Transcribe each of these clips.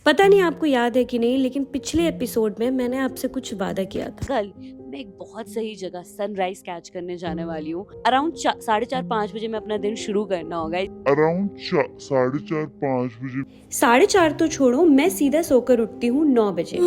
पता नहीं आपको याद है कि नहीं, लेकिन पिछले एपिसोड में मैंने आपसे कुछ वादा किया था। कल मैं एक बहुत सही जगह सनराइज कैच करने जाने वाली हूँ। अराउंड 4:30-5 बजे मैं अपना दिन शुरू करना होगा। अराउंड 4:30-5 बजे। 4:30 तो छोड़ो, मैं सीधा सोकर उठती हूँ 9 बजे।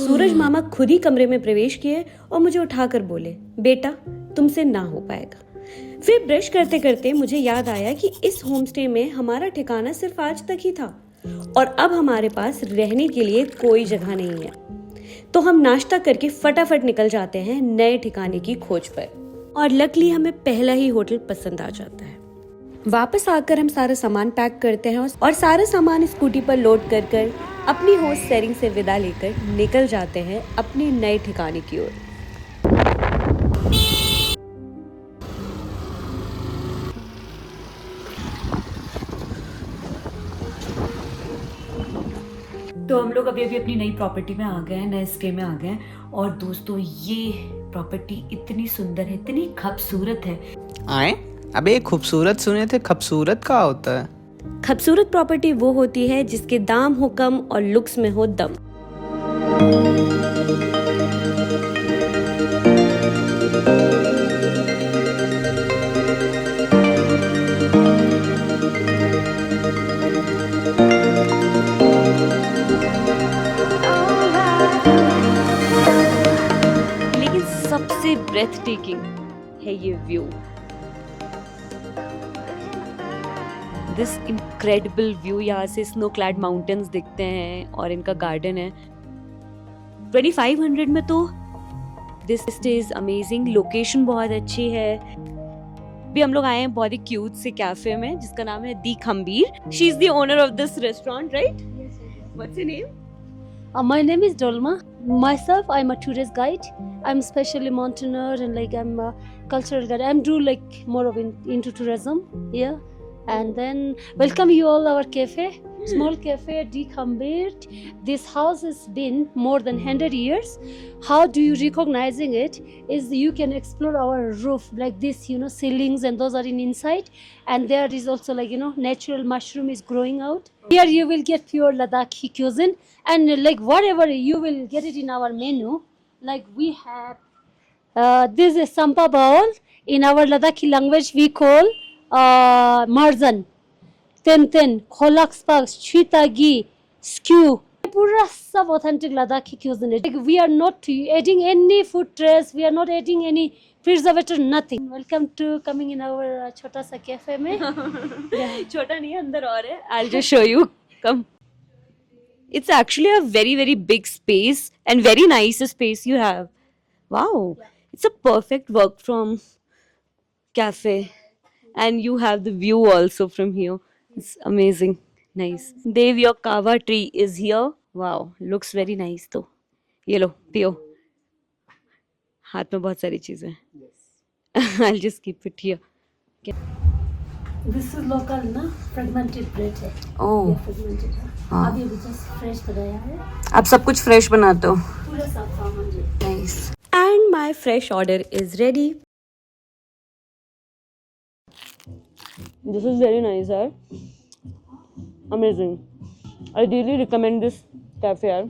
सूरज मामा खुद ही कमरे में प्रवेश किए और मुझे उठाकर बोले, बेटा तुमसे ना हो पाएगा। फिर ब्रश करते करते मुझे याद आया कि इस होमस्टे में हमारा ठिकाना सिर्फ आज तक ही था और अब हमारे पास रहने के लिए कोई जगह नहीं है। तो हम नाश्ता करके फटाफट निकल जाते हैं नए ठिकाने की खोज पर और लकीली हमें पहला ही होटल पसंद आ जाता है। वापस आकर हम सारा सामान पैक करते हैं और सारा सामान स्कूटी पर लोड कर अपनी होस्ट सेरिंग से विदा लेकर निकल जाते हैं अपने नए ठिकाने की ओर। तो हम लोग अभी अपनी नई प्रॉपर्टी में आ गए हैं, नए स्टे में आ गए हैं। और दोस्तों ये प्रॉपर्टी इतनी सुंदर है, इतनी खूबसूरत है। आए अबे खूबसूरत सुने थे, खूबसूरत क्या होता है? खूबसूरत प्रॉपर्टी वो होती है जिसके दाम हो कम और लुक्स में हो दम। लेकिन सबसे ब्रेथ टेकिंग है ये व्यू। This incredible view. यहाँ से स्नो क्लैड माउंटेन्स दिखते हैं और इनका गार्डन है। 2500 में तो दिस इज अमेजिंग। लोकेशन बहुत अच्छी है। भी हम लोग आए हैं बहुत ही क्यूट से कैफे में जिसका नाम है दी खंबीर। She is the owner of this restaurant, right? What's your name? My name is Dolma. Myself, I'm a tourist guide. I'm especially mountaineer and I'm a cultural guide. I'm do more of into tourism, yeah. And then welcome you all our cafe, small cafe, D Khambir. This house has been more than 100 years. How do you recognizing it? Is you can explore our roof like this, ceilings and those are inside. And there is also natural mushroom is growing out. Here you will get pure Ladakhi cuisine and whatever you will get it in our menu. Like we have this is sampa bowl. In our Ladakhi language we call marjan, ten, kholak sparks, chitagi, skew. Pura सब authentic Ladakhi cuisine. We are not adding any food trace. We are not adding any preservative, nothing. Welcome to coming in our छोटा सा cafe में. छोटा नहीं है, अंदर और है. I'll just show you. Come. It's actually a very, very big space and very nice space you have. Wow. It's a perfect work from cafe. And you have the view also from here. It's amazing. Nice. Dev, your kava tree is here. Wow. Looks very nice though. ये लो, पियो. हाथ में बहुत सारी चीजें हैं. I'll just keep it here. This is local ना, fragmented bread है. Oh. ये fragmented है. अभी just fresh बनाया है. आप सब कुछ फ्रेश बनाते हो? पूरा साफ सामान है. Nice. And my fresh order is ready. This is very nice, yaar. Amazing. I really recommend this cafe, yaar.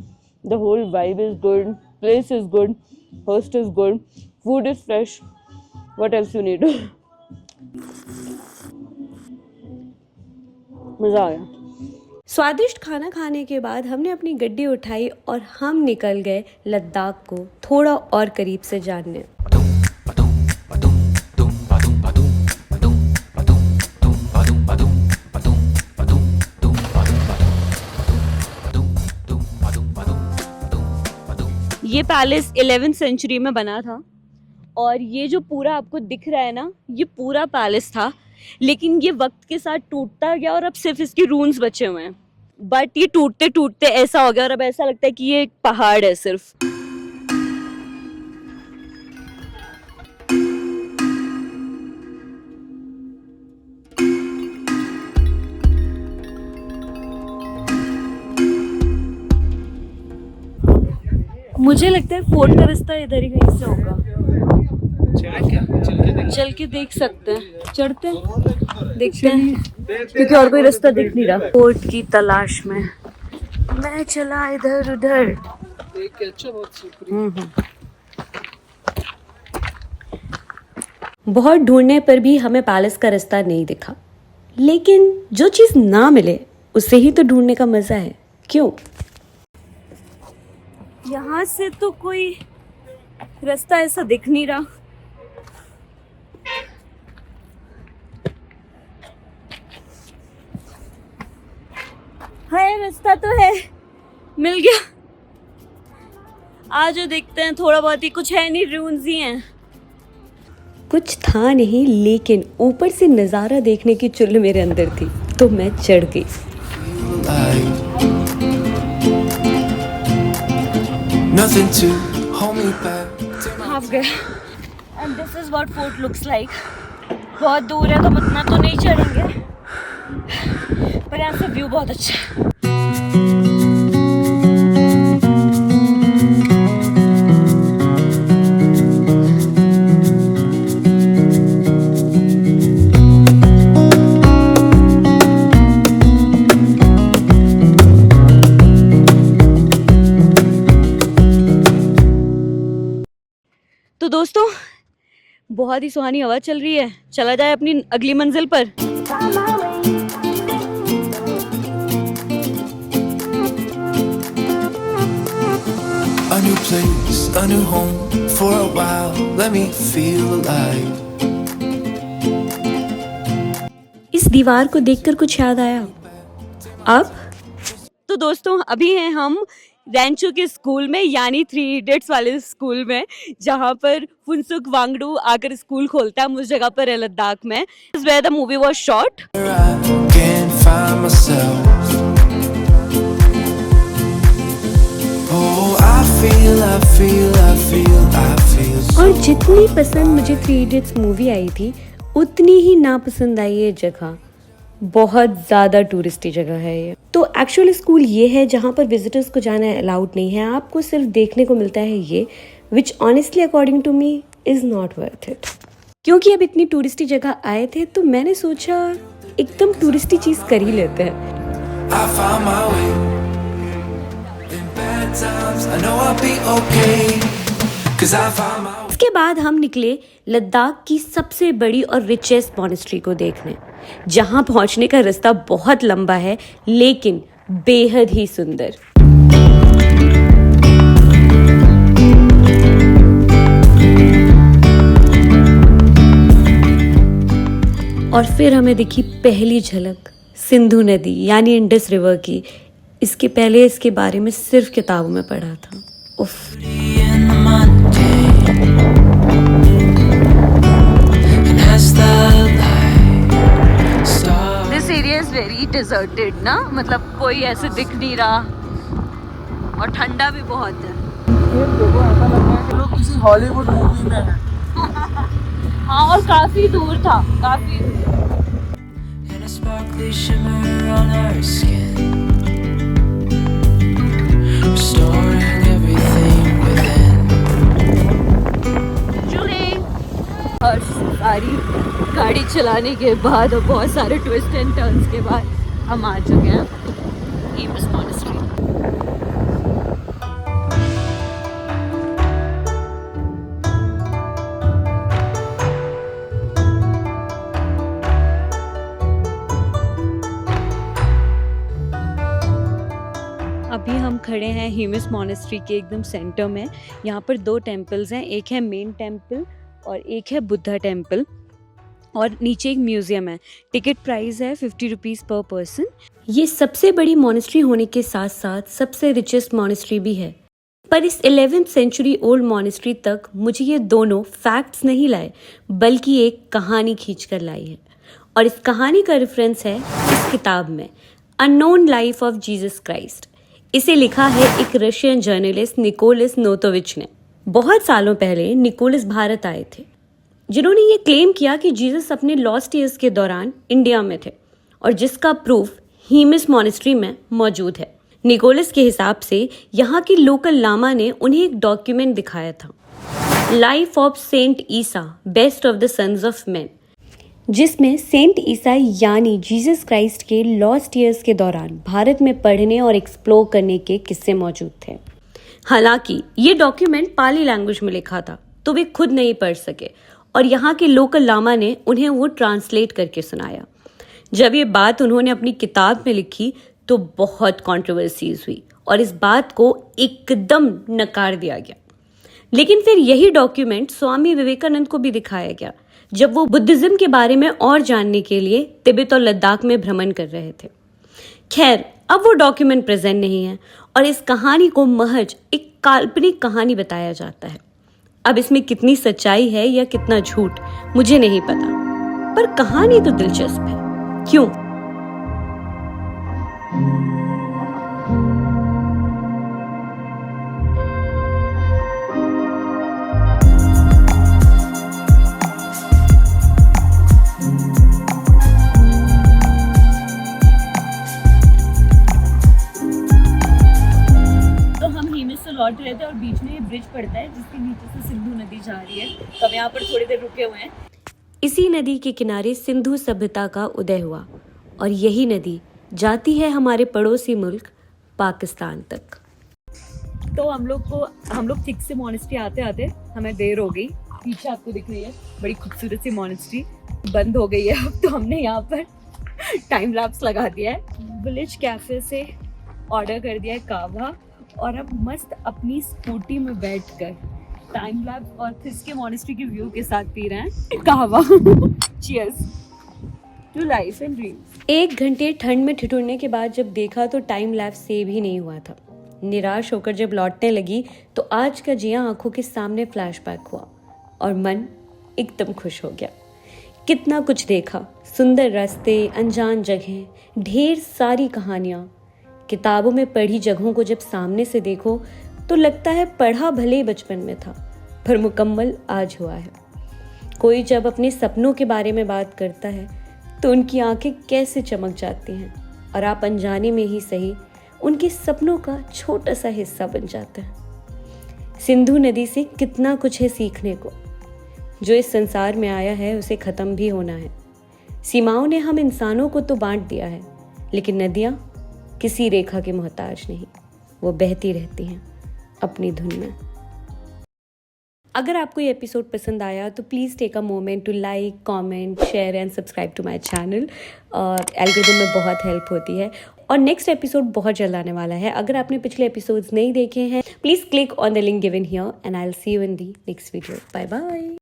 The whole vibe is good. Place is good. Host is good. Food is fresh. What else you need? मजा आया। स्वादिष्ट खाना खाने के बाद हमने अपनी गड्डी उठाई और हम निकल गए लद्दाख को थोड़ा और करीब से जानने। ये पैलेस 11th सेंचुरी में बना था और ये जो पूरा आपको दिख रहा है ना, ये पूरा पैलेस था, लेकिन ये वक्त के साथ टूटता गया और अब सिर्फ इसके रून्स बचे हुए हैं। बट ये टूटते टूटते ऐसा हो गया और अब ऐसा लगता है कि ये एक पहाड़ है सिर्फ। मुझे लगता है फोर्ट का रास्ता इधर ही कहीं से होगा। चल के देख सकते हैं, चढ़ते हैं, देखते हैं, क्योंकि और कोई रास्ता दिख नहीं रहा। फोर्ट की तलाश में मैं चला इधर उधर। बहुत ढूंढने पर भी हमें पैलेस का रास्ता नहीं दिखा, लेकिन जो चीज ना मिले उसे ही तो ढूंढने का मजा है, क्यों? यहाँ से तो कोई रास्ता ऐसा दिख नहीं रहा। है रास्ता तो है, मिल गया। आज जो देखते हैं, थोड़ा बहुत ही, कुछ है नहीं, रून्स ही हैं। कुछ था नहीं, लेकिन ऊपर से नज़ारा देखने की चुल मेरे अंदर थी, तो मैं चढ़ गई। आप गए। And this is what fort looks like. बहुत दूर है तो उतना तो नहीं चढ़ेंगे, पर यहाँ से व्यू बहुत अच्छा है। तो दोस्तों, बहुत ही सुहानी हवा चल रही है, चला जाए अपनी अगली मंजिल पर। A new place, a new home for a while. Let me feel alive. इस दीवार को देखकर कुछ याद आया? अब तो दोस्तों, अभी हैं हम रैंचो के स्कूल में, यानी 3 इडियट्स वाले स्कूल में, जहाँ पर फुनसुक वांगडू आकर स्कूल खोलता है। उस जगह पर है लद्दाख में। This is where the movie was shot. I can't find myself. Oh, I feel. और जितनी पसंद मुझे 3 इडियट्स मूवी आई थी, उतनी ही नापसंद आई ये जगह। बहुत ज़्यादा टूरिस्टी जगह है ये। तो एक्चुअली स्कूल ये है जहाँ पर विजिटर्स को जाना अलाउड नहीं है, आपको सिर्फ देखने को मिलता है ये, which honestly according to me is not worth it. क्योंकि अब इतनी टूरिस्टी जगह आए थे तो मैंने सोचा एकदम टूरिस्टी चीज़ कर ही लेते हैं। I found my way. In bad times, I know I'll be okay. 'Cause I found my way. इसके बाद हम निकले लद्दाख की सबसे बड़ी और रिचेस्ट मॉनेस्ट्री को देखने, जहां पहुंचने का रास्ता बहुत लंबा है लेकिन बेहद ही सुंदर। और फिर हमें दिखी पहली झलक सिंधु नदी यानी इंडस रिवर की। इसके पहले इसके बारे में सिर्फ किताबों में पढ़ा था। उफ। In the Monday. And as the light starts. This area is very deserted ना, मतलब कोई ऐसे दिख नहीं रहा, और ठंडा भी बहुत है। लोग किसी हॉलीवुड मूवी में हैं। हाँ, और काफी दूर था, काफी दूर। And a sparkly shimmer on our skin. Restoring everything within. और सारी गाड़ी चलाने के बाद और बहुत सारे ट्विस्ट एंड टर्न्स के बाद हम आ चुके हैं हेमस मॉनेस्ट्री। अभी हम खड़े हैं हेमस मॉनेस्ट्री के एकदम सेंटर में। यहाँ पर 2 टेम्पल्स हैं, एक है मेन टेम्पल और एक है बुद्धा टेम्पल, और नीचे एक म्यूजियम है। टिकट प्राइस है 50 रुपीज़ पर पर्सन। ये सबसे बड़ी मॉनेस्ट्री होने के साथ साथ सबसे रिचेस्ट मॉनेस्ट्री भी है। पर इस 11th सेंचुरी ओल्ड मॉनेस्ट्री तक मुझे ये दोनों फैक्ट्स नहीं लाए, बल्कि एक कहानी खींच कर लाई है। और इस कहानी का रेफरेंस है इस किताब में, unknown life of Jesus Christ. इसे लिखा है एक रशियन जर्नलिस्ट निकोलस नोतोविच ने। बहुत सालों पहले निकोलस भारत आए थे, जिन्होंने ये क्लेम किया कि जीसस अपने लॉस्ट ईयर्स के दौरान इंडिया में थे, और जिसका प्रूफ हेमस मॉनेस्ट्री में मौजूद है। निकोलस के हिसाब से यहाँ की लोकल लामा ने उन्हें एक डॉक्यूमेंट दिखाया था, life of saint Isa best of the sons of man, जिसमें सेंट ईसाई यानी जीसस क्राइस्ट के लॉस्ट ईयर्स के दौरान भारत में पढ़ने और एक्सप्लोर करने के किस्से मौजूद थे। हालांकि ये डॉक्यूमेंट पाली लैंग्वेज में लिखा था, तो वे खुद नहीं पढ़ सके और यहाँ के लोकल लामा ने उन्हें वो ट्रांसलेट करके सुनाया। जब ये बात उन्होंने अपनी किताब में लिखी तो बहुत कंट्रोवर्सीज हुई और इस बात को एकदम नकार दिया गया। लेकिन फिर यही डॉक्यूमेंट स्वामी विवेकानंद को भी दिखाया गया जब वो बुद्धिज्म के बारे में और जानने के लिए तिब्बत और लद्दाख में भ्रमण कर रहे थे। खैर, अब वो डॉक्यूमेंट प्रेजेंट नहीं है और इस कहानी को महज एक काल्पनिक कहानी बताया जाता है। अब इसमें कितनी सच्चाई है या कितना झूठ मुझे नहीं पता, पर कहानी तो दिलचस्प है, क्यों? लौट रहे थे और बीच में ये ब्रिज पड़ता है जिसके नीचे से सिंधु नदी जा रही है, तो हम यहाँ पर थोड़ी देर रुके हुए हैं। इसी नदी के किनारे सिंधु सभ्यता का उदय हुआ और यही नदी जाती है हमारे पड़ोसी मुल्क पाकिस्तान तक। तो हम लोग ठीक से मॉनेस्ट्री आते आते हमें देर हो गई। पीछे आपको दिख रही है बड़ी खूबसूरत सी मॉनेस्ट्री, बंद हो गई है अब। तो हमने यहाँ पर टाइम लैप्स लगा दिया है। विलेज कैफे से ऑर्डर कर दिया है कावा और अब मस्त अपनी स्कूटी में बैठकर टाइम लैप्स और फिर मॉनेस्ट्री के व्यू के साथ पी रहे हैं कहवा। Cheers to life and dreams. 1 घंटे ठंड में ठिठुरने के बाद जब देखा तो टाइम लैप्स सेव ही नहीं हुआ था। निराश होकर जब लौटने लगी तो आज का जिया आंखों के सामने फ्लैशबैक हुआ और मन एकदम खुश हो गया। कितना कुछ देखा, सुंदर रास्ते, अनजान जगहें, ढेर सारी कहानियाँ। किताबों में पढ़ी जगहों को जब सामने से देखो तो लगता है पढ़ा भले ही बचपन में था, पर मुकम्मल आज हुआ है। कोई जब अपने सपनों के बारे में बात करता है तो उनकी आंखें कैसे चमक जाती हैं और आप अनजाने में ही सही उनके सपनों का छोटा सा हिस्सा बन जाते हैं। सिंधु नदी से कितना कुछ है सीखने को। जो इस संसार में आया है उसे ख़त्म भी होना है। सीमाओं ने हम इंसानों को तो बांट दिया है, लेकिन नदियाँ किसी रेखा के मोहताज नहीं, वो बहती रहती हैं अपनी धुन में। अगर आपको ये एपिसोड पसंद आया तो please take a moment to like, comment, share and subscribe to my channel. और एल्गोरिथम में बहुत हेल्प होती है। और नेक्स्ट एपिसोड बहुत जल्द आने वाला है। अगर आपने पिछले एपिसोड्स नहीं देखे हैं, please click on the link given here and I will see you in the next video. Bye bye.